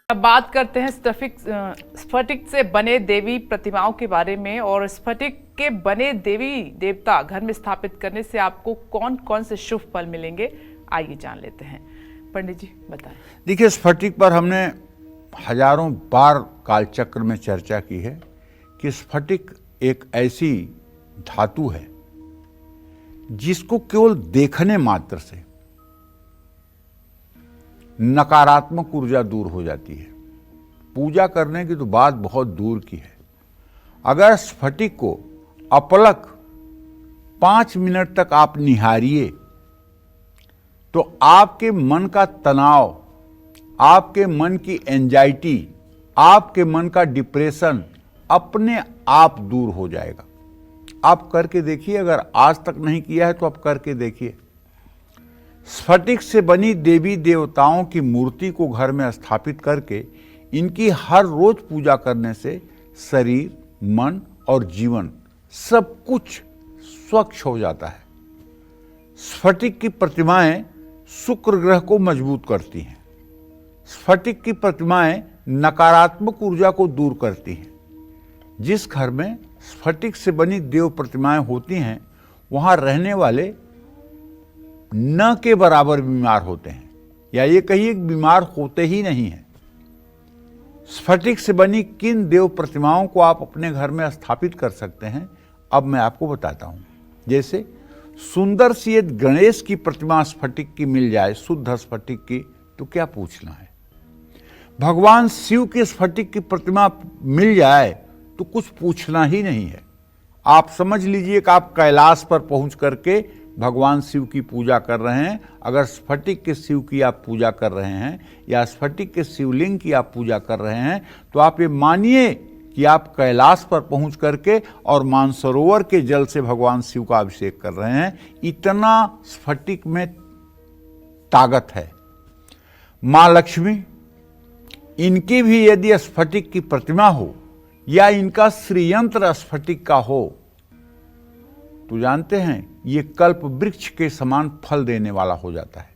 अब बात करते हैं स्फटिक से बने देवी प्रतिमाओं के बारे में। और स्फटिक के बने देवी देवता घर में स्थापित करने से आपको कौन कौन से शुभ फल मिलेंगे, आइए जान लेते हैं। पंडित जी बताएं। देखिए, स्फटिक पर हमने हजारों बार कालचक्र में चर्चा की है कि स्फटिक एक ऐसी धातु है जिसको केवल देखने मात्र से नकारात्मक ऊर्जा दूर हो जाती है। पूजा करने की तो बात बहुत दूर की है। अगर स्फटिक को अपलक 5 मिनट तक आप निहारिए तो आपके मन का तनाव, आपके मन की एंजाइटी, आपके मन का डिप्रेशन अपने आप दूर हो जाएगा। आप करके देखिए, अगर आज तक नहीं किया है तो आप करके देखिए। स्फटिक से बनी देवी देवताओं की मूर्ति को घर में स्थापित करके इनकी हर रोज पूजा करने से शरीर, मन और जीवन सब कुछ स्वच्छ हो जाता है। स्फटिक की प्रतिमाएं शुक्र ग्रह को मजबूत करती हैं। स्फटिक की प्रतिमाएं नकारात्मक ऊर्जा को दूर करती हैं। जिस घर में स्फटिक से बनी देव प्रतिमाएं होती हैं वहां रहने वाले न के बराबर बीमार होते हैं, या ये कहिए बीमार होते ही नहीं हैं। स्फटिक से बनी किन देव प्रतिमाओं को आप अपने घर में स्थापित कर सकते हैं, अब मैं आपको बताता हूं। जैसे सुंदर सी एक गणेश की प्रतिमा स्फटिक की मिल जाए, शुद्ध स्फटिक की, तो क्या पूछना है। भगवान शिव की स्फटिक की प्रतिमा मिल जाए तो कुछ पूछना ही नहीं है। आप समझ लीजिए कि आप कैलाश पर पहुंच करके भगवान शिव की पूजा कर रहे हैं। अगर स्फटिक के शिव की आप पूजा कर रहे हैं या स्फटिक के शिवलिंग की आप पूजा कर रहे हैं तो आप ये मानिए कि आप कैलाश पर पहुंच करके और मानसरोवर के जल से भगवान शिव का अभिषेक कर रहे हैं। इतना स्फटिक में ताकत है। मां लक्ष्मी, इनकी भी यदि स्फटिक की प्रतिमा हो या इनका श्रीयंत्र स्फटिक का हो तो जानते हैं ये कल्प वृक्ष के समान फल देने वाला हो जाता है।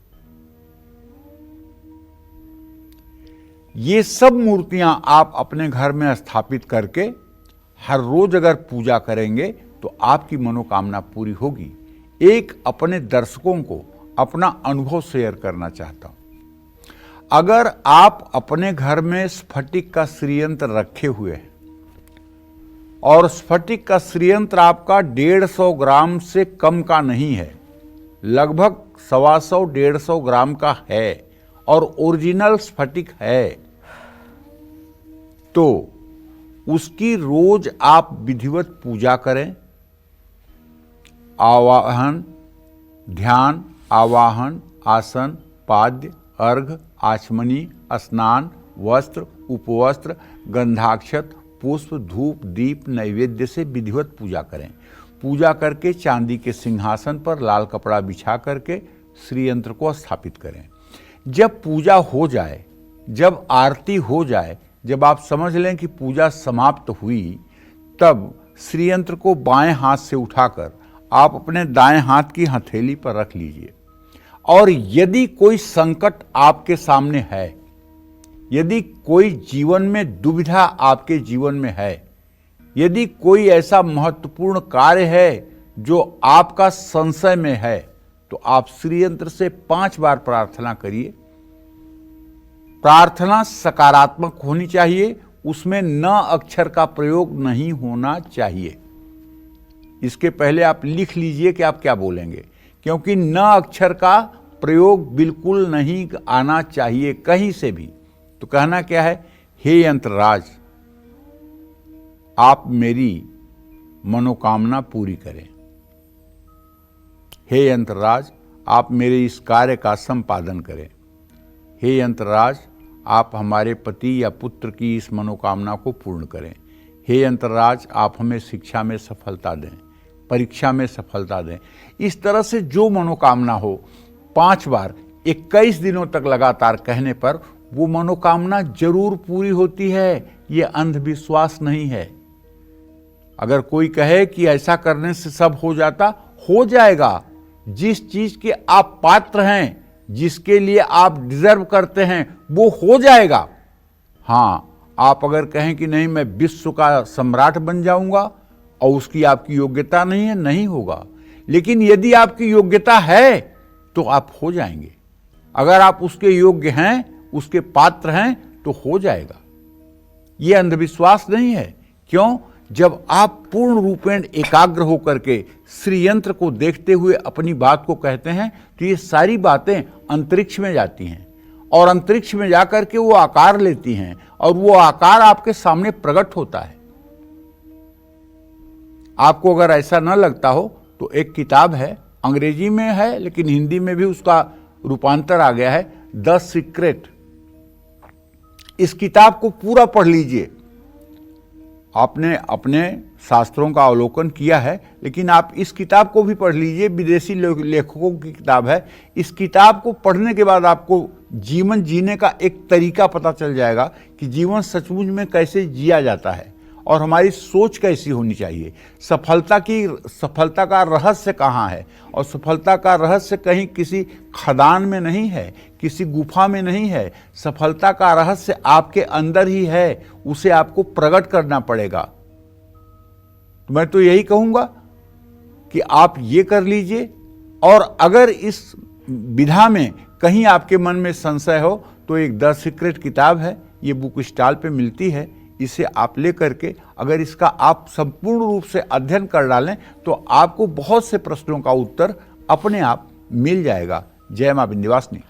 ये सब मूर्तियां आप अपने घर में स्थापित करके हर रोज अगर पूजा करेंगे तो आपकी मनोकामना पूरी होगी। एक अपने दर्शकों को अपना अनुभव शेयर करना चाहता हूं। अगर आप अपने घर में स्फटिक का श्रीयंत्र रखे हुए हैं और स्फटिक का श्रीयंत्र आपका 150 ग्राम से कम का नहीं है, लगभग 125-150 ग्राम का है और ओरिजिनल स्फटिक है, तो उसकी रोज आप विधिवत पूजा करें। आवाहन, ध्यान, आवाहन, आसन, पाद्य, अर्घ, आचमनी, स्नान, वस्त्र, उपवस्त्र, गंधाक्षत, पुष्प, धूप, दीप, नैवेद्य से विधिवत पूजा करें। पूजा करके चांदी के सिंहासन पर लाल कपड़ा बिछा करके श्रीयंत्र को स्थापित करें। जब पूजा हो जाए, जब आरती हो जाए, जब आप समझ लें कि पूजा समाप्त हुई, तब श्रीयंत्र को बाएं हाथ से उठाकर आप अपने दाएं हाथ की हथेली पर रख लीजिए। और यदि कोई संकट आपके सामने है, यदि कोई जीवन में दुविधा आपके जीवन में है, यदि कोई ऐसा महत्वपूर्ण कार्य है जो आपका संशय में है, तो आप श्रीयंत्र से 5 बार प्रार्थना करिए। प्रार्थना सकारात्मक होनी चाहिए, उसमें न अक्षर का प्रयोग नहीं होना चाहिए। इसके पहले आप लिख लीजिए कि आप क्या बोलेंगे, क्योंकि न अक्षर का प्रयोग बिल्कुल नहीं आना चाहिए कहीं से भी। तो कहना क्या है, हे यंत्रराज, आप मेरी मनोकामना पूरी करें। हे यंत्रराज, आप मेरे इस कार्य का संपादन करें। हे यंत्रराज, आप हमारे पति या पुत्र की इस मनोकामना को पूर्ण करें। हे यंत्रराज, आप हमें शिक्षा में सफलता दें, परीक्षा में सफलता दें। इस तरह से जो मनोकामना हो 5 बार 21 दिनों तक लगातार कहने पर वो मनोकामना जरूर पूरी होती है। ये अंधविश्वास नहीं है। अगर कोई कहे कि ऐसा करने से सब हो जाता, हो जाएगा। जिस चीज के आप पात्र हैं, जिसके लिए आप डिजर्व करते हैं, वो हो जाएगा। हाँ, आप अगर कहें कि नहीं मैं विश्व का सम्राट बन जाऊंगा और उसकी आपकी योग्यता नहीं है, नहीं होगा। लेकिन यदि आपकी योग्यता है तो आप हो जाएंगे। अगर आप उसके योग्य हैं, उसके पात्र हैं, तो हो जाएगा। ये अंधविश्वास नहीं है। क्यों? जब आप पूर्ण रूपेण एकाग्र होकर के श्री यंत्र को देखते हुए अपनी बात को कहते हैं तो ये सारी बातें अंतरिक्ष में जाती हैं और अंतरिक्ष में जाकर के वो आकार लेती हैं और वो आकार आपके सामने प्रकट होता है। आपको अगर ऐसा न लगता हो तो एक किताब है, अंग्रेजी में है लेकिन हिंदी में भी उसका रूपांतर आ गया है, द सीक्रेट। इस किताब को पूरा पढ़ लीजिए। आपने अपने शास्त्रों का अवलोकन किया है, लेकिन आप इस किताब को भी पढ़ लीजिए। विदेशी लेखकों की किताब है। इस किताब को पढ़ने के बाद आपको जीवन जीने का एक तरीका पता चल जाएगा कि जीवन सचमुच में कैसे जिया जाता है और हमारी सोच कैसी होनी चाहिए। सफलता का रहस्य कहाँ है? और सफलता का रहस्य कहीं किसी खदान में नहीं है, किसी गुफा में नहीं है। सफलता का रहस्य आपके अंदर ही है, उसे आपको प्रकट करना पड़ेगा। तो मैं तो यही कहूंगा कि आप ये कर लीजिए। और अगर इस विधा में कहीं आपके मन में संशय हो तो एक द सीक्रेट किताब है, ये बुक स्टॉल पे मिलती है। इसे आप ले करके अगर इसका आप संपूर्ण रूप से अध्ययन कर डालें तो आपको बहुत से प्रश्नों का उत्तर अपने आप मिल जाएगा। जय मां विंध्यवासिनी।